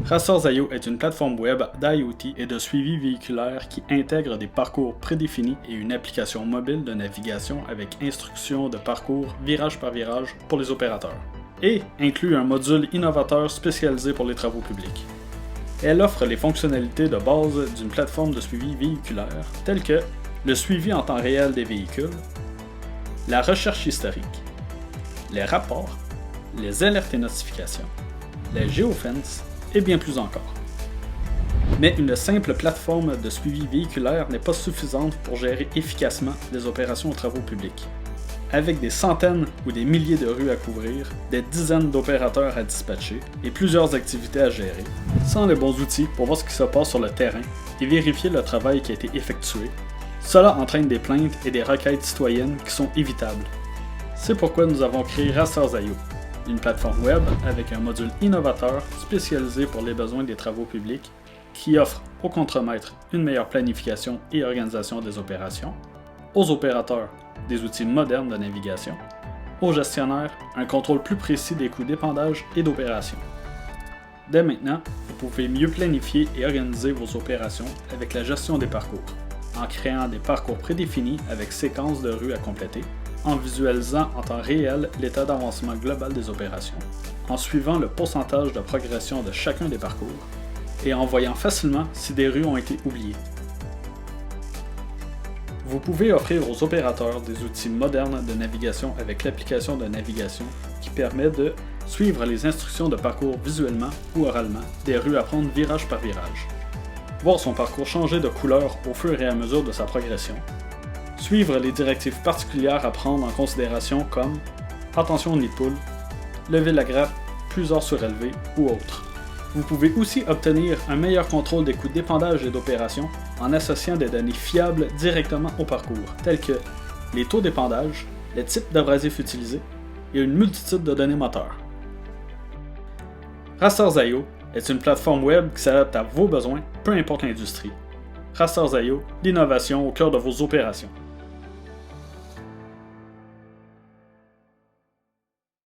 Rasters.io est une plateforme web d'IoT et de suivi véhiculaire qui intègre des parcours prédéfinis et une application mobile de navigation avec instruction de parcours virage par virage pour les opérateurs, et inclut un module innovateur spécialisé pour les travaux publics. Elle offre les fonctionnalités de base d'une plateforme de suivi véhiculaire telles que le suivi en temps réel des véhicules, la recherche historique, les rapports, les alertes et notifications, les géofences et bien plus encore. Mais une simple plateforme de suivi véhiculaire n'est pas suffisante pour gérer efficacement les opérations aux travaux publics. Avec des centaines ou des milliers de rues à couvrir, des dizaines d'opérateurs à dispatcher et plusieurs activités à gérer, sans les bons outils pour voir ce qui se passe sur le terrain et vérifier le travail qui a été effectué, cela entraîne des plaintes et des requêtes citoyennes qui sont évitables. C'est pourquoi nous avons créé Rasters.io, une plateforme web avec un module innovateur spécialisé pour les besoins des travaux publics qui offre au contremaître une meilleure planification et organisation des opérations, aux opérateurs des outils modernes de navigation, aux gestionnaires un contrôle plus précis des coûts d'épandage et d'opération. Dès maintenant, vous pouvez mieux planifier et organiser vos opérations avec la gestion des parcours, en créant des parcours prédéfinis avec séquences de rues à compléter, en visualisant en temps réel l'état d'avancement global des opérations, en suivant le pourcentage de progression de chacun des parcours, et en voyant facilement si des rues ont été oubliées. Vous pouvez offrir aux opérateurs des outils modernes de navigation avec l'application de navigation qui permet de suivre les instructions de parcours visuellement ou oralement des rues à prendre virage par virage, voir son parcours changer de couleur au fur et à mesure de sa progression, suivre les directives particulières à prendre en considération comme attention au nid de poule, lever la grappe, plusieurs surélevés ou autres. Vous pouvez aussi obtenir un meilleur contrôle des coûts d'épandage et d'opération en associant des données fiables directement au parcours, telles que les taux d'épandage, les types d'abrasifs utilisés et une multitude de données moteurs. Rasters.io est une plateforme web qui s'adapte à vos besoins, peu importe l'industrie. Rasters.io, l'innovation au cœur de vos opérations.